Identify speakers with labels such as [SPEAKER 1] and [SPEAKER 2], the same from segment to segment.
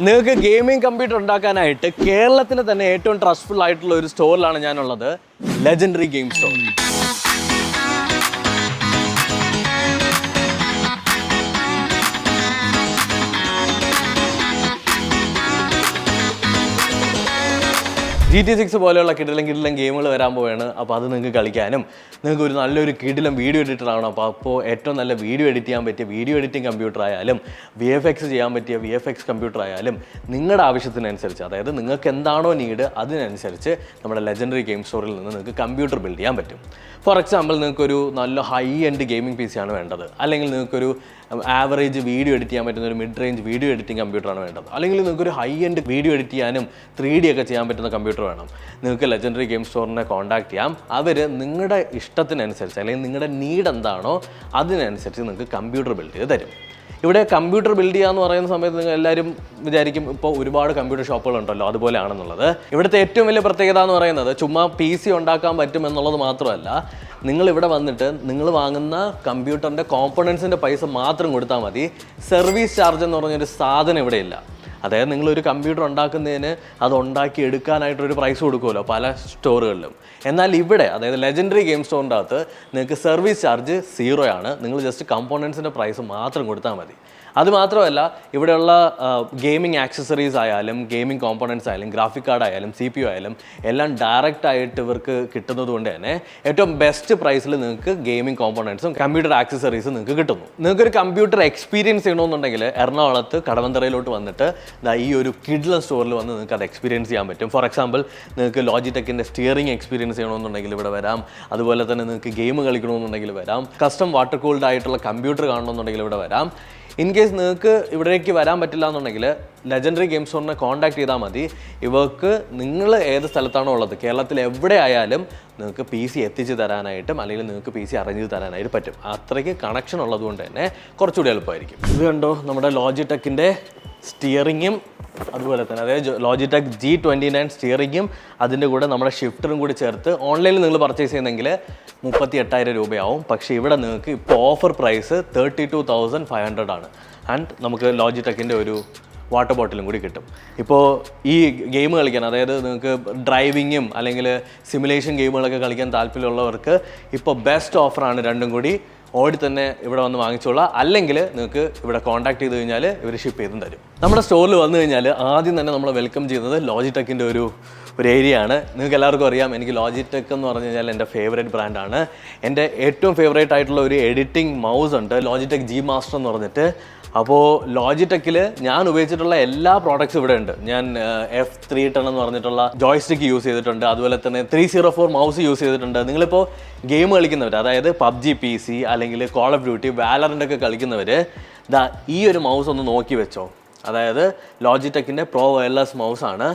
[SPEAKER 1] നിങ്ങൾക്ക് gaming computer ഉണ്ടാക്കാനായിട്ട് കേരളത്തിന് തന്നെ ഏറ്റവും ട്രസ്റ്റ്ഫുൾ ആയിട്ടുള്ള ഒരു സ്റ്റോറിലാണ് ഞാനുള്ളത്, ലെജൻഡറി ഗെയിം സ്റ്റോർ. GTA 6 പോലെയുള്ള കിടിലം ഗെയിമുകൾ വരാൻ പോവുകയാണ്. അപ്പോൾ അത് നിങ്ങൾക്ക് കളിക്കാനും നിങ്ങൾക്ക് ഒരു നല്ലൊരു കിടിലം വീഡിയോ എഡിറ്റർ ആവണം. അപ്പോൾ ഏറ്റവും നല്ല വീഡിയോ എഡിറ്റ് ചെയ്യാൻ പറ്റിയ വീഡിയോ എഡിറ്റിംഗ് കമ്പ്യൂട്ടർ ആയാലും VFX ചെയ്യാൻ പറ്റിയ VFX കമ്പ്യൂട്ടർ ആയാലും നിങ്ങളുടെ ആവശ്യത്തിനനുസരിച്ച്, അതായത് നിങ്ങൾക്ക് എന്താണോ നീഡ് അതിനനുസരിച്ച് നമ്മുടെ ലെജൻഡറി ഗെയിം സ്റ്റോറിൽ നിന്ന് നിങ്ങൾക്ക് കമ്പ്യൂട്ടർ ബിൽഡ് ചെയ്യാൻ പറ്റും. ഫോർ എക്സാമ്പിൾ, നിങ്ങൾക്കൊരു നല്ല ഹൈ എൻഡ് ഗെയിമിംഗ് PC ആണ് വേണ്ടത്, അല്ലെങ്കിൽ നിങ്ങൾക്കൊരു ആവറേജ് വീഡിയോ എഡിറ്റ് ചെയ്യാൻ പറ്റുന്ന ഒരു മിഡ് റേഞ്ച് വീഡിയോ എഡിറ്റിംഗ് കമ്പ്യൂട്ടറാണ് വേണ്ടത്, അല്ലെങ്കിൽ നിങ്ങൾക്കൊരു ഹൈ എൻഡ് വീഡിയോ എഡിറ്റ് ചെയ്യാനും 3D ഒക്കെ ചെയ്യാൻ പറ്റുന്ന കമ്പ്യൂട്ടർ വേണം, നിങ്ങൾക്ക് ലെജൻഡറി ഗെയിം സ്റ്റോറിനെ കോൺടാക്ട് ചെയ്യാം. അവർ നിങ്ങളുടെ ഇഷ്ടത്തിനനുസരിച്ച് അല്ലെങ്കിൽ നിങ്ങളുടെ നീഡ് എന്താണോ അതിനനുസരിച്ച് നിങ്ങൾക്ക് കമ്പ്യൂട്ടർ ബിൽഡ് ചെയ്ത് തരും. ഇവിടെ കമ്പ്യൂട്ടർ ബിൽഡ് ചെയ്യുക എന്ന് പറയുന്ന സമയത്ത് നിങ്ങൾ എല്ലാവരും വിചാരിക്കും ഇപ്പോൾ ഒരുപാട് കമ്പ്യൂട്ടർ ഷോപ്പുകളുണ്ടല്ലോ അതുപോലെയാണെന്നുള്ളത്. ഇവിടുത്തെ ഏറ്റവും വലിയ പ്രത്യേകത എന്ന് പറയുന്നത് ചുമ്മാ PC ഉണ്ടാക്കാൻ പറ്റുമെന്നുള്ളത് മാത്രമല്ല, നിങ്ങളിവിടെ വന്നിട്ട് നിങ്ങൾ വാങ്ങുന്ന കമ്പ്യൂട്ടറിൻ്റെ കോമ്പണൻസിൻ്റെ പൈസ മാത്രം കൊടുത്താൽ മതി. സർവീസ് ചാർജ് എന്ന് പറഞ്ഞൊരു സാധനം ഇവിടെ ഇല്ല. അതായത് നിങ്ങളൊരു കമ്പ്യൂട്ടർ ഉണ്ടാക്കുന്നതിന് അത് ഉണ്ടാക്കി എടുക്കാനായിട്ടൊരു പ്രൈസ് കൊടുക്കുമല്ലോ പല സ്റ്റോറുകളിലും. എന്നാൽ ഇവിടെ, അതായത് ലെജൻഡറി ഗെയിം സ്റ്റോറിൻ്റെ അകത്ത് നിങ്ങൾക്ക് സർവീസ് ചാർജ് 0 ആണ്. നിങ്ങൾ ജസ്റ്റ് കമ്പോണൻസിൻ്റെ പ്രൈസ് മാത്രം കൊടുത്താൽ മതി. അതുമാത്രമല്ല, ഇവിടെയുള്ള ഗെയിമിംഗ് ആക്സസറീസ് ആയാലും ഗെയിമിംഗ് കോമ്പോണൻസ് ആയാലും ഗ്രാഫിക് കാർഡ് ആയാലും CPU ആയാലും എല്ലാം ഡയറക്റ്റ് ആയിട്ട് ഇവർക്ക് കിട്ടുന്നത് കൊണ്ട് തന്നെ ഏറ്റവും ബെസ്റ്റ് പ്രൈസിൽ നിങ്ങൾക്ക് ഗെയിമിംഗ് കോമ്പോണൻസും കമ്പ്യൂട്ടർ ആക്സസറീസും നിങ്ങൾക്ക് കിട്ടുന്നു. നിങ്ങൾക്കൊരു കമ്പ്യൂട്ടർ എക്സ്പീരിയൻസ് ചെയ്യണമെന്നുണ്ടെങ്കിൽ എറണാകുളത്ത് കടവന്തറയിലോട്ട് വന്നിട്ട് ഈ ഒരു കിഡ്ലൻ സ്റ്റോറിൽ വന്ന് നിങ്ങൾക്ക് അത് എക്സ്പീരിയൻസ് ചെയ്യാൻ പറ്റും. ഫോർ എക്സാമ്പിൾ, നിങ്ങൾക്ക് ലോജിടെക്കിൻ്റെ സ്റ്റിയറിംഗ് എക്സ്പീരിയൻസ് ചെയ്യണമെന്നുണ്ടെങ്കിൽ ഇവിടെ വരാം. അതുപോലെ തന്നെ നിങ്ങൾക്ക് ഗെയിം കളിക്കണമെന്നുണ്ടെങ്കിൽ വരാം. കസ്റ്റം വാട്ടർ കൂൾഡ് ആയിട്ടുള്ള കമ്പ്യൂട്ടർ കാണണമെന്നുണ്ടെങ്കിൽ ഇവിടെ വരാം. ഇൻ കേസ് നിങ്ങൾക്ക് ഇവിടേക്ക് വരാൻ പറ്റില്ല എന്നുണ്ടെങ്കിൽ ലെജൻഡറി ഗെയിം സ്റ്റോറിനെ കോൺടാക്ട് ചെയ്താൽ മതി. ഇവർക്ക് നിങ്ങൾ ഏത് സ്ഥലത്താണോ ഉള്ളത്, കേരളത്തിൽ എവിടെ ആയാലും നിങ്ങൾക്ക് PC എത്തിച്ച് തരാനായിട്ടും അല്ലെങ്കിൽ നിങ്ങൾക്ക് PC അറേഞ്ച് ചെയ്ത് തരാനായിട്ട് പറ്റും. അത്രയ്ക്ക് കണക്ഷൻ ഉള്ളതുകൊണ്ട് തന്നെ കുറച്ചുകൂടി എളുപ്പമായിരിക്കും. ഇത് കണ്ടോ, നമ്മുടെ ലോജിടെക്കിൻ്റെ സ്റ്റിയറിങ്ങും അതുപോലെ തന്നെ അതായത് ലോജിടെക് G29 സ്റ്റിയറിങ്ങും അതിൻ്റെ കൂടെ നമ്മുടെ ഷിഫ്റ്ററും കൂടി ചേർത്ത് ഓൺലൈനിൽ നിങ്ങൾ പർച്ചേസ് ചെയ്യുന്നെങ്കിൽ 38,000 രൂപയാവും. പക്ഷേ ഇവിടെ നിങ്ങൾക്ക് ഇപ്പോൾ ഓഫർ പ്രൈസ് 32,500 ആണ്. ആൻഡ് നമുക്ക് ലോജിടെക്കിൻ്റെ ഒരു വാട്ടർ ബോട്ടിലും കൂടി കിട്ടും. ഇപ്പോൾ ഈ ഗെയിം കളിക്കാൻ, അതായത് നിങ്ങൾക്ക് ഡ്രൈവിങ്ങും അല്ലെങ്കിൽ സിമുലേഷൻ ഗെയിമുകളൊക്കെ കളിക്കാൻ താല്പര്യമുള്ളവർക്ക് ഇപ്പോൾ ബെസ്റ്റ് ഓഫറാണ്. രണ്ടും കൂടി ഓടി തന്നെ ഇവിടെ വന്ന് വാങ്ങിച്ചോളാം. അല്ലെങ്കിൽ നിങ്ങൾക്ക് ഇവിടെ കോൺടാക്ട് ചെയ്ത് കഴിഞ്ഞാൽ ഇവർ ഷിപ്പ് ചെയ്തും തരും. നമ്മുടെ സ്റ്റോറിൽ വന്നു കഴിഞ്ഞാൽ ആദ്യം തന്നെ നമ്മൾ വെൽക്കം ചെയ്യുന്നത് ലോജിടെക്കിൻ്റെ ഒരു ഏരിയ ആണ്. നിങ്ങൾക്ക് എല്ലാവർക്കും അറിയാം, എനിക്ക് ലോജിടെക് എന്ന് പറഞ്ഞു കഴിഞ്ഞാൽ എൻ്റെ ഫേവറേറ്റ് ബ്രാൻഡാണ്. എൻ്റെ ഏറ്റവും ഫേവറേറ്റ് ആയിട്ടുള്ള ഒരു എഡിറ്റിംഗ് മൗസ് ഉണ്ട്, ലോജിടെക് G മാസ്റ്റർ എന്ന് പറഞ്ഞിട്ട്. അപ്പോൾ ലോജിടെക്കിൽ ഞാൻ ഉപയോഗിച്ചിട്ടുള്ള എല്ലാ പ്രോഡക്ട്സും ഇവിടെ ഉണ്ട്. ഞാൻ F310 എന്ന് പറഞ്ഞിട്ടുള്ള ജോയ്സ്റ്റിക്ക് യൂസ് ചെയ്തിട്ടുണ്ട്. അതുപോലെ തന്നെ 304 മൗസ് യൂസ് ചെയ്തിട്ടുണ്ട്. നിങ്ങളിപ്പോൾ ഗെയിം കളിക്കുന്നവർ, അതായത് PUBG PC അല്ലെങ്കിൽ കോൾ ഓഫ് ഡ്യൂട്ടി, വാലറൻ്റ് ഒക്കെ കളിക്കുന്നവർ ഈ ഒരു മൗസ് ഒന്ന് നോക്കി വെച്ചോ. അതായത് ലോജിടെക്കിൻ്റെ പ്രോ വയർലെസ് മൗസാണ്.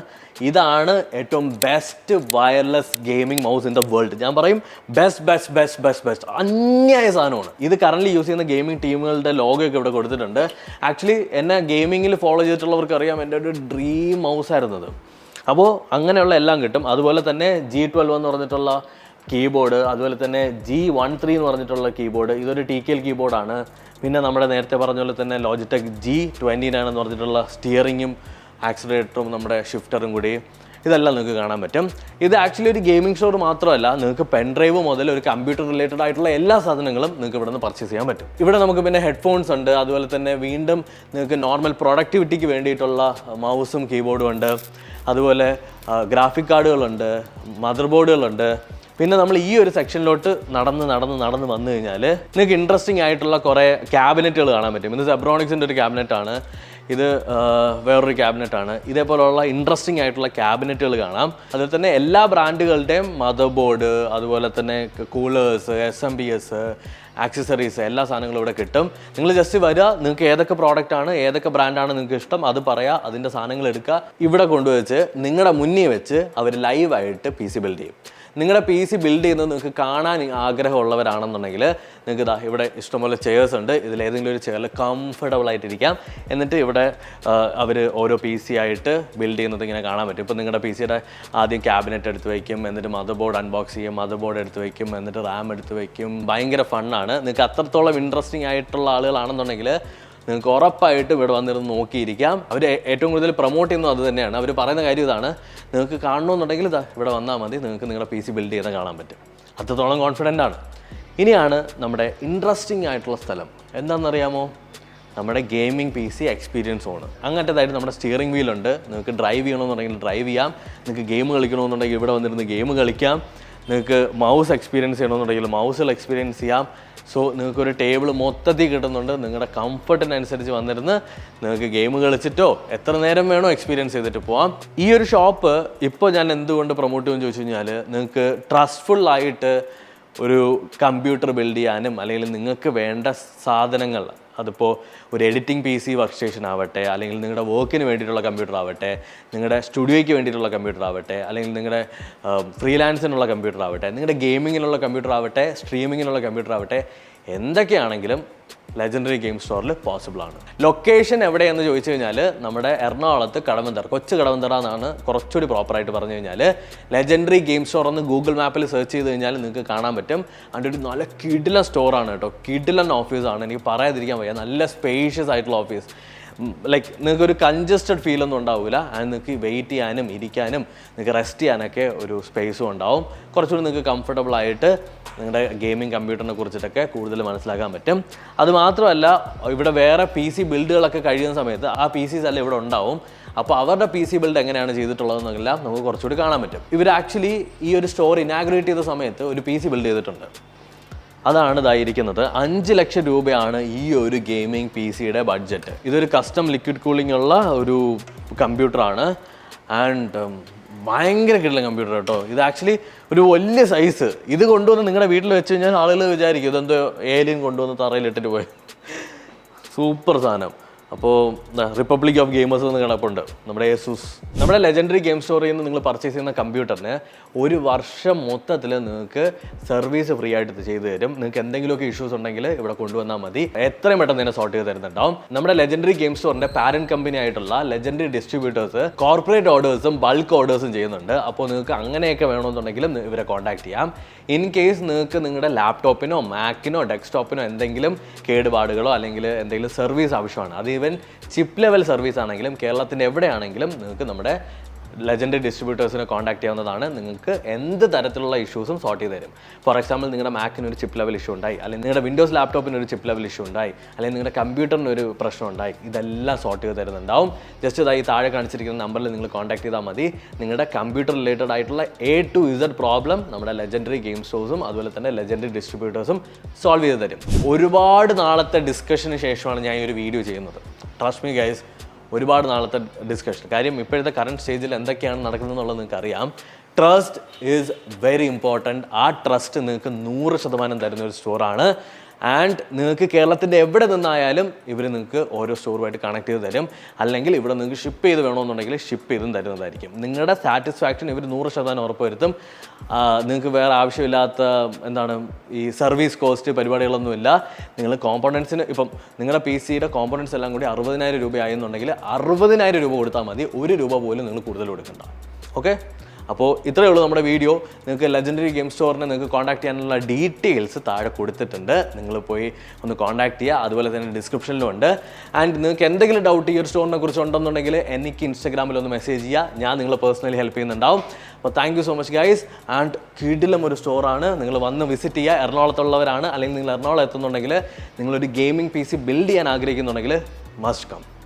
[SPEAKER 1] ഇതാണ് ഏറ്റവും best wireless gaming mouse in the world. ഞാൻ പറയും ബെസ്റ്റ് അന്യായ സാധനമാണ്. ഇത് കറൻ്റ് യൂസ് ചെയ്യുന്ന ഗെയിമിംഗ് ടീമുകളുടെ ലോഗോയൊക്കെ ഇവിടെ കൊടുത്തിട്ടുണ്ട്. ആക്ച്വലി എന്നെ ഗെയിമിങ്ങിൽ ഫോളോ ചെയ്തിട്ടുള്ളവർക്ക് അറിയാം, എൻ്റെ ഒരു ഡ്രീം മൗസ് ആയിരുന്നത്. അപ്പോൾ അങ്ങനെയുള്ള എല്ലാം കിട്ടും. അതുപോലെ തന്നെ G12 എന്ന് പറഞ്ഞിട്ടുള്ള കീബോർഡ്, അതുപോലെ തന്നെ G13 എന്ന് പറഞ്ഞിട്ടുള്ള കീബോർഡ്, ഇതൊരു TKL കീബോർഡാണ്. പിന്നെ നമ്മുടെ നേരത്തെ പറഞ്ഞ പോലെ തന്നെ ലോജിടെക് G29 എന്ന് പറഞ്ഞിട്ടുള്ള സ്റ്റിയറിങ്ങും ആക്സിലറേറ്ററും നമ്മുടെ ഷിഫ്റ്ററും കൂടി, ഇതെല്ലാം നിങ്ങൾക്ക് കാണാൻ പറ്റും. ഇത് ആക്ച്വലി ഒരു ഗെയിമിംഗ് സ്റ്റോർ മാത്രമല്ല, നിങ്ങൾക്ക് പെൻഡ്രൈവ് മുതൽ ഒരു കമ്പ്യൂട്ടർ റിലേറ്റഡ് ആയിട്ടുള്ള എല്ലാ സാധനങ്ങളും നിങ്ങൾക്ക് ഇവിടെ നിന്ന് പർച്ചേസ് ചെയ്യാൻ പറ്റും. ഇവിടെ നമുക്ക് പിന്നെ ഹെഡ്ഫോൺസ് ഉണ്ട്. അതുപോലെ തന്നെ വീണ്ടും നിങ്ങൾക്ക് നോർമൽ പ്രൊഡക്ടിവിറ്റിക്ക് വേണ്ടിയിട്ടുള്ള മൗസും കീബോർഡും ഉണ്ട്. അതുപോലെ ഗ്രാഫിക് കാർഡുകളുണ്ട്, മദർ ബോർഡുകളുണ്ട്. പിന്നെ നമ്മൾ ഈ ഒരു സെക്ഷനിലോട്ട് നടന്ന് വന്നു കഴിഞ്ഞാൽ നിങ്ങൾക്ക് ഇൻട്രസ്റ്റിംഗ് ആയിട്ടുള്ള കുറേ ക്യാബിനറ്റുകൾ കാണാൻ പറ്റും. ഇത് സെബ്രോണിക്സിൻ്റെ ഒരു ക്യാബിനറ്റാണ്, ഇത് വേറൊരു ക്യാബിനറ്റാണ്. ഇതേപോലെയുള്ള ഇൻട്രസ്റ്റിംഗ് ആയിട്ടുള്ള ക്യാബിനറ്റുകൾ കാണാം. അതുപോലെ തന്നെ എല്ലാ ബ്രാൻഡുകളുടെയും മദർ ബോർഡ്, അതുപോലെ തന്നെ കൂളേഴ്സ്, SMBS, ആക്സസറീസ്, എല്ലാ സാധനങ്ങളും ഇവിടെ കിട്ടും. നിങ്ങൾ ജസ്റ്റ് വരിക, നിങ്ങൾക്ക് ഏതൊക്കെ പ്രോഡക്റ്റാണ് ഏതൊക്കെ ബ്രാൻഡാണ് നിങ്ങൾക്ക് ഇഷ്ടം അത് പറയുക, അതിൻ്റെ സാധനങ്ങൾ എടുക്കുക, ഇവിടെ കൊണ്ടുവച്ച് നിങ്ങളുടെ മുന്നിൽ വെച്ച് അവർ ലൈവായിട്ട് PC ബിൽഡ് ചെയ്യും. നിങ്ങളുടെ PC ബിൽഡ് ചെയ്യുന്നത് നിങ്ങൾക്ക് കാണാൻ ആഗ്രഹമുള്ളവരാണെന്നുണ്ടെങ്കിൽ നിങ്ങൾക്ക് ഇവിടെ ഇഷ്ടംപോലെ ചെയർസ് ഉണ്ട്. ഇതിലേതെങ്കിലും ഒരു ചെയറിൽ കംഫർട്ടബിൾ ആയിട്ടിരിക്കാം. എന്നിട്ട് ഇവിടെ അവർ ഓരോ PC ആയിട്ട് ബിൽഡ് ചെയ്യുന്നത് ഇങ്ങനെ കാണാൻ പറ്റും. ഇപ്പോൾ നിങ്ങളുടെ PCയുടെ ആദ്യം ക്യാബിനറ്റ് എടുത്ത് വയ്ക്കും, എന്നിട്ട് മദർ ബോർഡ് അൺബോക്സ് ചെയ്യും, മദർ ബോർഡ് എടുത്ത് വയ്ക്കും, എന്നിട്ട് RAM എടുത്ത് വയ്ക്കും. ഭയങ്കര ഫണ്ണാണ്. നിങ്ങൾക്ക് അത്രത്തോളം ഇൻട്രസ്റ്റിംഗ് ആയിട്ടുള്ള ആളുകളാണെന്നുണ്ടെങ്കിൽ നിങ്ങൾക്ക് ഉറപ്പായിട്ട് ഇവിടെ വന്നിരുന്ന് നോക്കിയിരിക്കാം. അവർ ഏറ്റവും കൂടുതൽ പ്രൊമോട്ട് ചെയ്യുന്നത് അത് തന്നെയാണ്. അവർ പറയുന്ന കാര്യം ഇതാണ്, നിങ്ങൾക്ക് കാണണമെന്നുണ്ടെങ്കിൽ ഇതാ ഇവിടെ വന്നാൽ മതി, നിങ്ങൾക്ക് നിങ്ങളുടെ PC ബിൽഡ് ചെയ്ത് കാണാൻ പറ്റും. അത്രത്തോളം കോൺഫിഡൻ്റ് ആണ്. ഇനിയാണ് നമ്മുടെ ഇൻട്രസ്റ്റിംഗ് ആയിട്ടുള്ള സ്ഥലം. എന്താണെന്നറിയാമോ? നമ്മുടെ ഗെയിമിംഗ് PC എക്സ്പീരിയൻസ് സോൺ. അങ്ങനത്തേതായിട്ട് നമ്മുടെ സ്റ്റിയറിംഗ് വീലുണ്ട്. നിങ്ങൾക്ക് ഡ്രൈവ് ചെയ്യണമെന്നുണ്ടെങ്കിൽ ഡ്രൈവ് ചെയ്യാം. നിങ്ങൾക്ക് ഗെയിം കളിക്കണമെന്നുണ്ടെങ്കിൽ ഇവിടെ വന്നിരുന്ന് ഗെയിം കളിക്കാം. നിങ്ങൾക്ക് മൗസ് എക്സ്പീരിയൻസ് ചെയ്യണമെന്നുണ്ടെങ്കിൽ മൗസിൽ എക്സ്പീരിയൻസ് ചെയ്യാം. സോ നിങ്ങൾക്കൊരു ടേബിൾ മൊത്തത്തിൽ കിട്ടുന്നുണ്ട്. നിങ്ങളുടെ കംഫർട്ടിനനുസരിച്ച് വന്നിരുന്ന് നിങ്ങൾക്ക് ഗെയിം കളിച്ചിട്ടോ എത്ര നേരം വേണോ എക്സ്പീരിയൻസ് ചെയ്തിട്ട് പോവാം. ഈ ഒരു ഷോപ്പ് ഇപ്പോൾ ഞാൻ എന്തുകൊണ്ട് പ്രൊമോട്ട് ചെയ്യുമെന്ന് ചോദിച്ചു കഴിഞ്ഞാൽ, നിങ്ങൾക്ക് ട്രസ്റ്റ്ഫുള്ളായിട്ട് ഒരു കമ്പ്യൂട്ടർ ബിൽഡ് ചെയ്യാനും അല്ലെങ്കിൽ നിങ്ങൾക്ക് വേണ്ട സാധനങ്ങൾ, അതിപ്പോൾ ഒരു എഡിറ്റിംഗ് PC വർക്ക് സ്റ്റേഷൻ ആവട്ടെ, അല്ലെങ്കിൽ നിങ്ങളുടെ വർക്കിന് വേണ്ടിയിട്ടുള്ള കമ്പ്യൂട്ടർ ആവട്ടെ, നിങ്ങളുടെ സ്റ്റുഡിയോയ്ക്ക് വേണ്ടിയിട്ടുള്ള കമ്പ്യൂട്ടർ ആവട്ടെ, അല്ലെങ്കിൽ നിങ്ങളുടെ ഫ്രീലാൻസിനുള്ള കമ്പ്യൂട്ടർ ആവട്ടെ, നിങ്ങളുടെ ഗെയിമിങ്ങിനുള്ള കമ്പ്യൂട്ടർ ആവട്ടെ, സ്ട്രീമിങ്ങിനുള്ള കമ്പ്യൂട്ടർ ആവട്ടെ, എന്തൊക്കെയാണെങ്കിലും ലെജൻഡറി ഗെയിം സ്റ്റോറിൽ പോസിബിൾ ആണ്. ലൊക്കേഷൻ എവിടെയെന്ന് ചോദിച്ചു കഴിഞ്ഞാൽ നമ്മുടെ എറണാകുളത്ത് കടവന്തറ, കൊച്ചു കടവന്തറ എന്നാണ് കുറച്ചുകൂടി പ്രോപ്പറായിട്ട് പറഞ്ഞു കഴിഞ്ഞാൽ. ലെജൻഡറി ഗെയിം സ്റ്റോർ എന്ന് ഗൂഗിൾ മാപ്പിൽ സെർച്ച് ചെയ്ത് കഴിഞ്ഞാൽ നിങ്ങൾക്ക് കാണാൻ പറ്റും. അതിൻ്റെ ഒരു നല്ല കിടിലൻ സ്റ്റോറാണ് കേട്ടോ, കിടിലൻ ഓഫീസാണ്. എനിക്ക് പറയാതിരിക്കാൻ വയ്യ. നല്ല സ്പേഷ്യസ് ആയിട്ടുള്ള ഓഫീസ്. ലൈക്ക് നിങ്ങൾക്കൊരു കൺജസ്റ്റഡ് ഫീലൊന്നും ഉണ്ടാവില്ല. ആൻഡ് നിങ്ങൾക്ക് വെയിറ്റ് ചെയ്യാനും ഇരിക്കാനും നിങ്ങൾക്ക് റെസ്റ്റ് ചെയ്യാനൊക്കെ ഒരു സ്പേസും ഉണ്ടാവും. കുറച്ചുകൂടി നിങ്ങൾക്ക് കംഫർട്ടബിൾ ആയിട്ട് നിങ്ങളുടെ ഗെയിമിംഗ് കമ്പ്യൂട്ടറിനെ കുറിച്ചിട്ടൊക്കെ കൂടുതൽ മനസ്സിലാക്കാൻ പറ്റും. അതുമാത്രമല്ല, ഇവിടെ വേറെ PC ബിൽഡുകളൊക്കെ കഴിയുന്ന സമയത്ത് ആ PCs എല്ലാം ഇവിടെ ഉണ്ടാവും. അപ്പോൾ അവരുടെ PC ബിൽഡ് എങ്ങനെയാണ് ചെയ്തിട്ടുള്ളതെന്നെല്ലാം നമുക്ക് കുറച്ചുകൂടി കാണാൻ പറ്റും. ഇവർ ആക്ച്വലി ഈ ഒരു സ്റ്റോർ ഇനാഗ്രേറ്റ് ചെയ്ത സമയത്ത് ഒരു PC ബിൽഡ് ചെയ്തിട്ടുണ്ട്. അതാണ് ഇതായിരിക്കുന്നത്. 5 ലക്ഷം രൂപയാണ് ഈ ഒരു ഗെയിമിംഗ് PCയുടെ ബഡ്ജറ്റ്. ഇതൊരു കസ്റ്റം ലിക്വിഡ് കൂളിംഗ് ഉള്ള ഒരു കമ്പ്യൂട്ടറാണ്. ആൻഡ് ഭയങ്കര കിട്ടുന്ന കമ്പ്യൂട്ടർ കേട്ടോ. ഇത് ആക്ച്വലി ഒരു വലിയ സൈസ്. ഇത് കൊണ്ടുവന്ന് നിങ്ങളുടെ വീട്ടിൽ വെച്ച് കഴിഞ്ഞാൽ ആളുകൾ വിചാരിക്കും ഇതെന്തോ ഏലിയൻ കൊണ്ടുവന്ന് തറയിലിട്ടിട്ട് പോയി. സൂപ്പർ സാധനം. അപ്പോൾ റിപ്പബ്ലിക് ഓഫ് ഗെയിമേഴ്സ് എന്ന് കിടപ്പുണ്ട് നമ്മുടെ ഏസൂസ്. നമ്മുടെ ലെജൻഡറി ഗെയിം സ്റ്റോറിൽ നിന്ന് നിങ്ങൾ പർച്ചേസ് ചെയ്യുന്ന കമ്പ്യൂട്ടറിന് ഒരു വർഷം മൊത്തത്തിൽ നിങ്ങൾക്ക് സർവീസ് ഫ്രീ ആയിട്ട് ചെയ്തു തരും. നിങ്ങൾക്ക് എന്തെങ്കിലുമൊക്കെ ഇഷ്യൂസ് ഉണ്ടെങ്കിൽ ഇവിടെ കൊണ്ടുവന്നാൽ മതി. എത്രയും പെട്ടെന്ന് തന്നെ സോർട്ട് ചെയ്ത് തരുന്നുണ്ടാവും. നമ്മുടെ ലെജൻഡറി ഗെയിം സ്റ്റോറിന്റെ പാരന്റ് കമ്പനി ആയിട്ടുള്ള ലെജൻഡറി ഡിസ്ട്രിബ്യൂട്ടേഴ്സ് കോർപ്പറേറ്റ് ഓർഡേഴ്സും ബൾക്ക് ഓർഡേഴ്സും ചെയ്യുന്നുണ്ട്. അപ്പോൾ നിങ്ങൾക്ക് അങ്ങനെയൊക്കെ വേണമെന്നുണ്ടെങ്കിലും ഇവരെ കോൺടാക്ട് ചെയ്യാം. ഇൻ കേസ് നിങ്ങൾക്ക് നിങ്ങളുടെ ലാപ്ടോപ്പിനോ മാക്കിനോ ഡെസ്ക്ടോപ്പിനോ എന്തെങ്കിലും കേടുപാടുകളോ അല്ലെങ്കിൽ എന്തെങ്കിലും സർവീസ് ആവശ്യമാണ്, അത് ഈവൻ ചിപ്പ് ലെവൽ സർവീസ് ആണെങ്കിലും കേരളത്തിൻ്റെ എവിടെയാണെങ്കിലും നിങ്ങൾക്ക് നമ്മുടെ ലെജൻഡറി ഡിസ്ട്രിബ്യൂട്ടേഴ്സിനെ കോൺടാക്ട് ചെയ്യാവുന്നതാണ്. നിങ്ങൾക്ക് എന്ത് തരത്തിലുള്ള ഇഷ്യൂസും സോർട്ട് ചെയ്ത് തരും. ഫോർ എക്സാമ്പിൾ, നിങ്ങളുടെ മാക്കിന് ഒരു ചിപ്പ് ലെവൽ ഇഷ്യൂ ഉണ്ടായി, അല്ലെങ്കിൽ നിങ്ങളുടെ വിൻഡോസ് ലാപ്ടോപ്പിന് ഒരു ചിപ്പ് ലെവൽ ഇഷ്യൂ ഉണ്ടായി, അല്ലെങ്കിൽ നിങ്ങളുടെ കമ്പ്യൂട്ടറിന് ഒരു പ്രശ്നം ഉണ്ടായി, ഇതെല്ലാം സോർട്ട് ചെയ്ത് തരുന്നുണ്ടാവും. ജസ്റ്റ് ഇതായി താഴെ കാണിച്ചിരിക്കുന്ന നമ്പറിൽ നിങ്ങൾ കോൺടാക്ട് ചെയ്താൽ മതി. നിങ്ങളുടെ കമ്പ്യൂട്ടർ റിലേറ്റഡ് ആയിട്ടുള്ള A to Z പ്രോബ്ലം നമ്മുടെ ലെജൻഡറി ഗെയിം സ്റ്റോഴ്സും അതുപോലെ തന്നെ ലെജൻഡറി ഡിസ്ട്രിബ്യൂട്ടേഴ്സും സോൾവ് ചെയ്ത് തരും. ഒരുപാട് നാളത്തെ ഡിസ്കഷന് ശേഷമാണ് ഞാൻ ഈ ഒരു വീഡിയോ ചെയ്യുന്നത്. ട്രസ്റ്റ് മീ ഗൈസ്, ഒരുപാട് നാളത്തെ ഡിസ്കഷൻ. കാര്യം ഇപ്പോഴത്തെ കറണ്ട് സ്റ്റേജിൽ എന്തൊക്കെയാണ് നടക്കുന്നത് എന്നുള്ളത് നിങ്ങൾക്ക് അറിയാം. Trust is very important. ആ ട്രസ്റ്റ് നിങ്ങൾക്ക് 100% തരുന്ന ഒരു സ്റ്റോറാണ്. ആൻഡ് നിങ്ങൾക്ക് കേരളത്തിൻ്റെ എവിടെ നിന്നായാലും ഇവർ നിങ്ങൾക്ക് ഓരോ സ്റ്റോറുമായിട്ട് കണക്ട് ചെയ്ത് തരും. അല്ലെങ്കിൽ ഇവിടെ നിങ്ങൾക്ക് ഷിപ്പ് ചെയ്ത് വേണമെന്നുണ്ടെങ്കിൽ ഷിപ്പ് ചെയ്തും തരുന്നതായിരിക്കും. നിങ്ങളുടെ സാറ്റിസ്ഫാക്ഷൻ ഇവർ 100% ഉറപ്പുവരുത്തും. നിങ്ങൾക്ക് വേറെ ആവശ്യമില്ലാത്ത ഈ സർവീസ് കോസ്റ്റ് പരിപാടികളൊന്നുമില്ല. നിങ്ങൾ കോമ്പോണൻസിന് ഇപ്പം നിങ്ങളുടെ PCയുടെ കോമ്പോണൻസ് എല്ലാം കൂടി 60,000 രൂപയായെന്നുണ്ടെങ്കിൽ 60,000 രൂപ കൊടുത്താൽ മതി. 1 രൂപ പോലും നിങ്ങൾ കൂടുതൽ കൊടുക്കണ്ട. ഓക്കെ, അപ്പോൾ ഇത്രയേ ഉള്ളൂ നമ്മുടെ വീഡിയോ. നിങ്ങൾക്ക് ലെജൻഡറി ഗെയിം സ്റ്റോറിനെ നിങ്ങൾക്ക് കോൺടാക്ട് ചെയ്യാനുള്ള ഡീറ്റെയിൽസ് താഴെ കൊടുത്തിട്ടുണ്ട്. നിങ്ങൾ പോയി ഒന്ന് കോൺടാക്ട് ചെയ്യുക. അതുപോലെ തന്നെ ഡിസ്ക്രിപ്ഷനിലും ഉണ്ട്. ആൻഡ് നിങ്ങൾക്ക് എന്തെങ്കിലും ഡൗട്ട് ഈ ഒരു സ്റ്റോറിനെ കുറിച്ച് ഉണ്ടെന്നുണ്ടെങ്കിൽ എനിക്ക് ഇൻസ്റ്റാഗ്രാമിൽ ഒന്ന് മെസ്സേജ് ചെയ്യുക. ഞാൻ നിങ്ങളെ പേഴ്സണലി ഹെൽപ്പ് ചെയ്യുന്നുണ്ടാവും. അപ്പോൾ thank you so much guys. And കിടിലം ഒരു സ്റ്റോറാണ്. നിങ്ങൾ വന്ന് വിസിറ്റ് ചെയ്യുക. എറണാകുളത്തുള്ളവരാണ് അല്ലെങ്കിൽ നിങ്ങൾ എറണാകുളം എത്തുന്നുണ്ടെങ്കിൽ നിങ്ങളൊരു ഗെയിമിംഗ് PC ബിൽഡ് ചെയ്യാൻ ആഗ്രഹിക്കുന്നുണ്ടെങ്കിൽ മസ്റ്റ് കം.